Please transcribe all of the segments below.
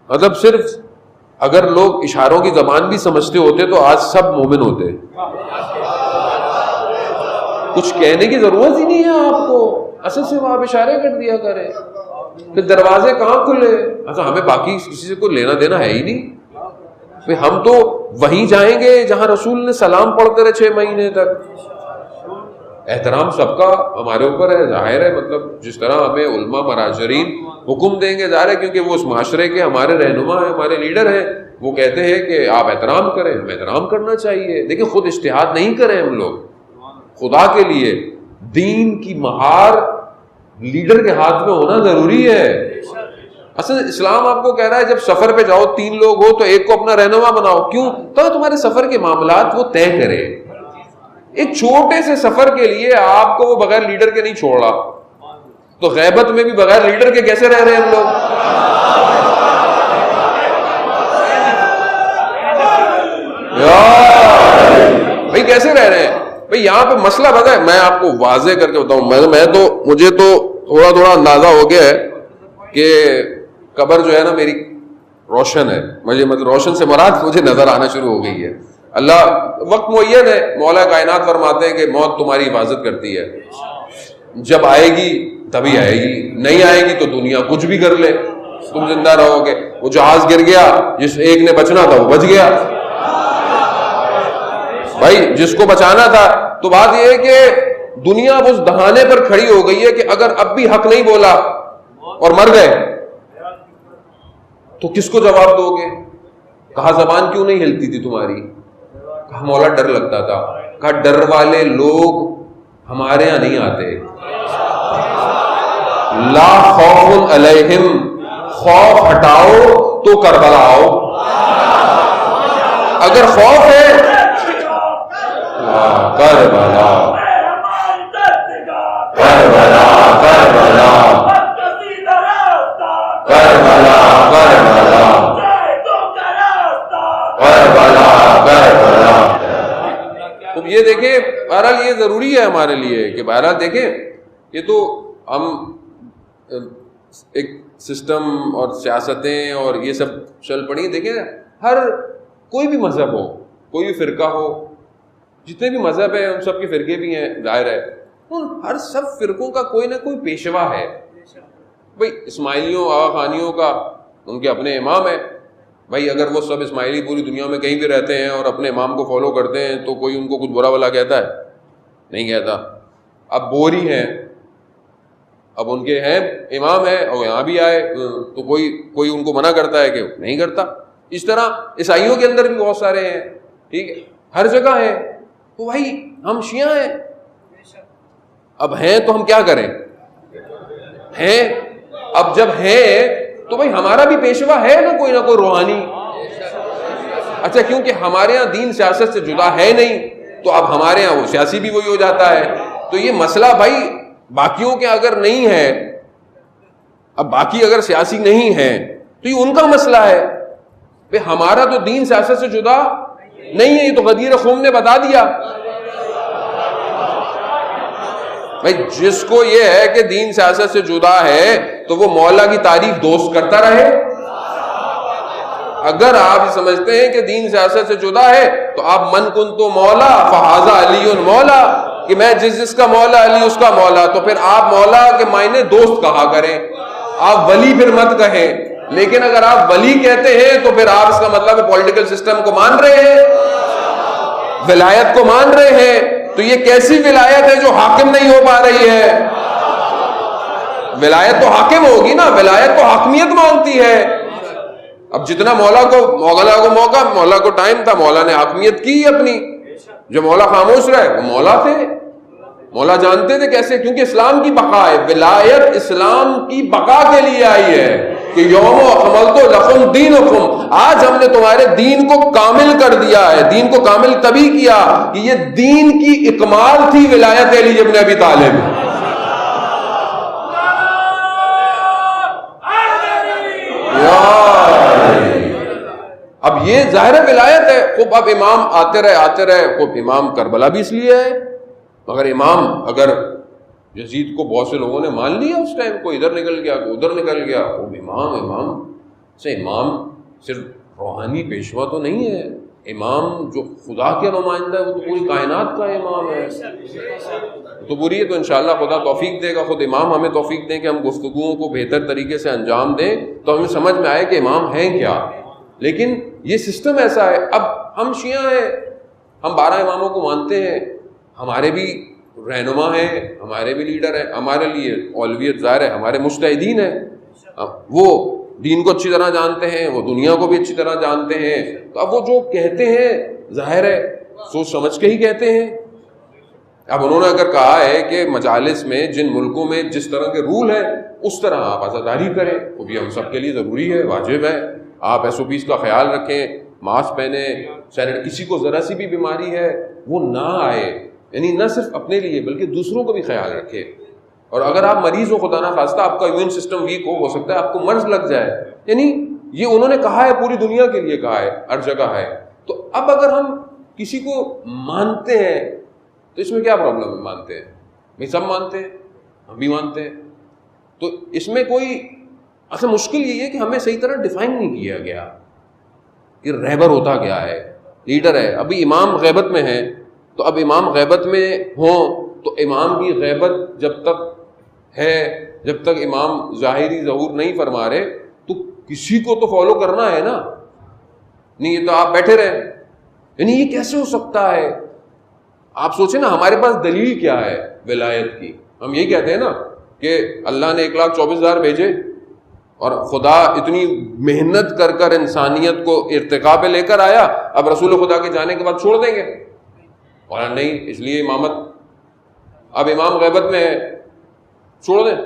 مطلب صرف اگر لوگ اشاروں کی زبان بھی سمجھتے ہوتے تو آج سب مومن ہوتے. کچھ کہنے کی ضرورت ہی نہیں ہے آپ کو, اصل سے وہ آپ اشارے کر دیا کریں. پھر دروازے کہاں کھلے؟ اچھا ہمیں باقی کسی سے کوئی لینا دینا ہے ہی نہیں. ہم تو وہیں جائیں گے جہاں رسول نے سلام پڑھتے رہے 6 مہینے تک. احترام سب کا ہمارے اوپر ہے, ظاہر ہے. مطلب جس طرح ہمیں علماء مراجعین حکم دیں گے, ظاہر ہے کیونکہ وہ اس معاشرے کے ہمارے رہنما ہیں, ہمارے لیڈر ہیں, وہ کہتے ہیں کہ آپ احترام کریں, ہمیں احترام کرنا چاہیے. دیکھیں خود اجتہاد نہیں کریں ہم لوگ, خدا کے لیے دین کی مہار لیڈر کے ہاتھ میں ہونا ضروری ہے. اصل اسلام آپ کو کہہ رہا ہے جب سفر پہ جاؤ 3 لوگ ہو تو ایک کو اپنا رہنما بناؤ. کیوں؟ تو تمہارے سفر کے معاملات وہ طے کرے. ایک چھوٹے سے سفر کے لیے آپ کو وہ بغیر لیڈر کے نہیں چھوڑ رہا, تو غیبت میں بھی بغیر لیڈر کے کیسے رہ رہے ہیں ہم لوگ؟ بھائی کیسے رہ رہے ہیں بھائی؟ یہاں پہ مسئلہ پتہ ہے, میں آپ کو واضح کر کے بتاؤں, مجھے تو تھوڑا اندازہ ہو گیا ہے کہ قبر جو ہے نا میری روشن ہے. مجھے مطلب روشن سے مراد مجھے نظر آنا شروع ہو گئی ہے. اللہ وقت معین ہے, مولا کائنات فرماتے ہیں کہ موت تمہاری حفاظت کرتی ہے, جب آئے گی تبھی آئے گی, نہیں آئے گی تو دنیا کچھ بھی کر لے, تم زندہ رہو گے. وہ جہاز گر گیا, جس ایک نے بچنا تھا وہ بچ گیا بھائی, جس کو بچانا تھا. تو بات یہ ہے کہ دنیا اب اس دہانے پر کھڑی ہو گئی ہے کہ اگر اب بھی حق نہیں بولا اور مر گئے تو کس کو جواب دو گے؟ کہا زبان کیوں نہیں ہلتی تھی تمہاری؟ کہا مولا ڈر لگتا تھا. کہا ڈر والے لوگ ہمارے یہاں نہیں آتے. لا خوف علیہم, خوف ہٹاؤ تو کربلا آؤ. اگر خوف ہے کربلا کربلا کربلا کربلا کربلا کربلا. اب یہ دیکھیں بہرحال یہ ضروری ہے ہمارے لیے کہ بہرحال دیکھیں یہ تو ہم ایک سسٹم اور سیاستیں اور یہ سب چل پڑی. دیکھیں ہر کوئی بھی مذہب ہو, کوئی بھی فرقہ ہو, جتنے بھی مذہب ہیں ان سب کے فرقے بھی ہیں, ظاہر ہے ان ہر سب فرقوں کا کوئی نہ کوئی پیشوا ہے. بھائی اسماعیلیوں آغا خانیوں کا ان کے اپنے امام ہیں بھائی. اگر وہ سب اسماعیلی پوری دنیا میں کہیں بھی رہتے ہیں اور اپنے امام کو فالو کرتے ہیں تو کوئی ان کو کچھ برا بلا کہتا ہے؟ نہیں کہتا. اب بوری ہیں, اب ان کے ہیں امام ہیں اور یہاں بھی آئے تو کوئی ان کو منع کرتا ہے کہ نہیں کرتا. اس طرح عیسائیوں کے اندر بھی بہت سارے ہیں, ٹھیک ہے, ہر جگہ ہے. تو بھائی ہم شیعہ ہیں, اب ہیں تو ہم کیا کریں؟ ہیں, اب جب ہیں تو بھائی ہمارا بھی پیشوا ہے نا کوئی روحانی. اچھا کیونکہ ہمارے ہاں دین سیاست سے جدا ہے نہیں تو اب ہمارے ہاں وہ سیاسی بھی وہی ہو جاتا ہے. تو یہ مسئلہ بھائی باقیوں کے اگر نہیں ہے, اب باقی اگر سیاسی نہیں ہے تو یہ ان کا مسئلہ ہے. بھائی ہمارا تو دین سیاست سے جدا نہیں ہے, یہ تو غدیر خم نے بتا دیا. بھائی جس کو یہ ہے کہ دین سیاست سے جدا ہے تو وہ مولا کی تعریف دوست کرتا رہے. اگر آپ سمجھتے ہیں کہ دین سیاست سے جدا ہے تو آپ من کن تو مولا فہذا علی مولا, کہ میں جس کا مولا علی اس کا مولا, تو پھر آپ مولا کے معنی دوست کہا کریں, آپ ولی پھر مت کہیں. لیکن اگر آپ ولی کہتے ہیں تو پھر آپ اس کا مطلب پولیٹیکل سسٹم کو مان رہے ہیں, ولایت کو مان رہے ہیں. تو یہ کیسی ولایت ہے جو حاکم نہیں ہو پا رہی ہے؟ ولایت تو حاکم ہوگی نا, ولایت تو حاکمیت مانگتی ہے. اب جتنا مولا کو موقع, مولا کو ٹائم تھا, مولا نے حاکمیت کی اپنی. جو مولا خاموش رہے وہ مولا تھے, مولا جانتے تھے کیسے, کیونکہ اسلام کی بقا ہے. ولایت اسلام کی بقا کے لیے آئی ہے کہ یوم اکملت لکم دینکم, آج ہم نے تمہارے دین کو کامل کر دیا ہے. دین کو کامل تبھی کیا کہ یہ دین کی اکمال تھی ولایت علی ابن ابی طالب. اب یہ ظاہر ولایت ہے. خوب اب امام آتے رہے. خوب امام کربلا بھی اس لیے ہے, مگر امام اگر یزید کو بہت سے لوگوں نے مان لیا اس ٹائم, کوئی ادھر نکل گیا کوئی ادھر نکل گیا, وہ امام امام صرف روحانی پیشوا تو نہیں ہے، امام جو خدا کے نمائندہ ہے وہ تو پوری کائنات کا امام ہے، تو پوری ہے. تو انشاءاللہ خدا توفیق دے گا، خود امام ہمیں توفیق دیں کہ ہم گفتگوؤں کو بہتر طریقے سے انجام دیں تو ہمیں سمجھ میں آئے کہ امام ہیں کیا. لیکن یہ سسٹم ایسا ہے، اب ہم شیعہ ہیں، ہم 12 اماموں کو مانتے ہیں، ہمارے بھی رہنما ہیں، ہمارے بھی لیڈر ہیں، ہمارے لیے اولویت ظاہر ہے ہمارے مجتہدین ہیں، وہ دین کو اچھی طرح جانتے ہیں، وہ دنیا کو بھی اچھی طرح جانتے ہیں. تو اب وہ جو کہتے ہیں ظاہر ہے سوچ سمجھ کے ہی کہتے ہیں. اب انہوں نے اگر کہا ہے کہ مجالس میں جن ملکوں میں جس طرح کے رول ہیں اس طرح آپ عزاداری کریں، وہ بھی ہم سب کے لیے ضروری ہے، واجب ہے. آپ SOPs کا خیال رکھیں، ماسک پہنیں، کسی کو ذرا سی بھی بیماری ہے وہ نہ آئے، یعنی نہ صرف اپنے لیے بلکہ دوسروں کو بھی خیال رکھے. اور اگر آپ مریض ہو، خدا نہ خواستہ آپ کا امیون سسٹم ویک ہو سکتا ہے آپ کو مرض لگ جائے. یعنی یہ انہوں نے کہا ہے، پوری دنیا کے لیے کہا ہے، ہر جگہ ہے. تو اب اگر ہم کسی کو مانتے ہیں تو اس میں کیا پرابلم ہے؟ مانتے ہیں بھائی، سب مانتے ہیں، ہم بھی مانتے ہیں. تو اس میں کوئی اصل مشکل یہ ہے کہ ہمیں صحیح طرح ڈیفائن نہیں کیا گیا کہ رہبر ہوتا کیا ہے، لیڈر ہے. ابھی امام غیبت میں ہیں تو اب امام غیبت میں ہوں تو امام کی غیبت جب تک ہے، جب تک امام ظاہری ظہور نہیں فرما رہے تو کسی کو تو فالو کرنا ہے نا. نہیں یہ تو آپ بیٹھے رہے، یعنی یہ کیسے ہو سکتا ہے؟ آپ سوچیں نا ہمارے پاس دلیل کیا ہے ولایت کی؟ ہم یہی کہتے ہیں نا کہ اللہ نے 1,24,000 بھیجے اور خدا اتنی محنت کر کر انسانیت کو ارتقاء پہ لے کر آیا، اب رسول خدا کے جانے کے بعد چھوڑ دیں گے؟ اور نہیں، اس لیے امامت اب امام غیبت میں ہے، چھوڑ دیں.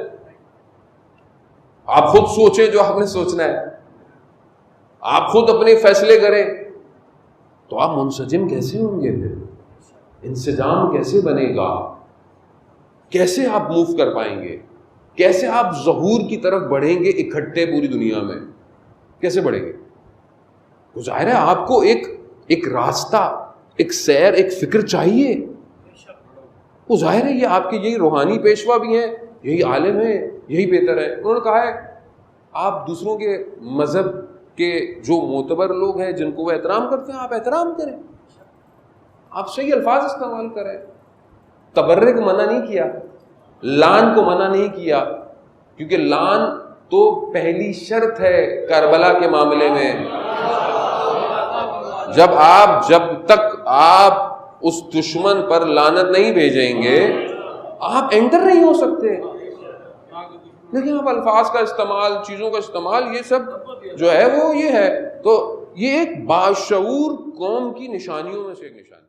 آپ خود سوچیں جو آپ نے سوچنا ہے، آپ خود اپنے فیصلے کریں. تو آپ منسجم کیسے ہوں گے؟ پھر انسجام کیسے بنے گا؟ کیسے آپ موو کر پائیں گے؟ کیسے آپ ظہور کی طرف بڑھیں گے اکٹھے پوری دنیا میں؟ کیسے بڑھیں گے؟ تو ظاہر ہے آپ کو ایک راستہ، ایک سیر، ایک فکر چاہیے. وہ ظاہر ہے یہ آپ کے یہی روحانی پیشوا بھی ہیں، یہی عالم ہیں، یہی بہتر ہے. انہوں نے کہا ہے آپ دوسروں کے مذہب کے جو معتبر لوگ ہیں جن کو وہ احترام کرتے ہیں آپ احترام کریں، آپ صحیح الفاظ استعمال کریں. تبرک کو منع نہیں کیا، لعن کو منع نہیں کیا، کیونکہ لعن تو پہلی شرط ہے کربلا کے معاملے میں. جب تک آپ اس دشمن پر لعنت نہیں بھیجیں گے آپ انٹر نہیں ہو سکتے. لیکن آپ الفاظ کا استعمال، چیزوں کا استعمال، یہ سب جو ہے وہ یہ ہے. تو یہ ایک باشعور قوم کی نشانیوں میں سے ایک نشانی.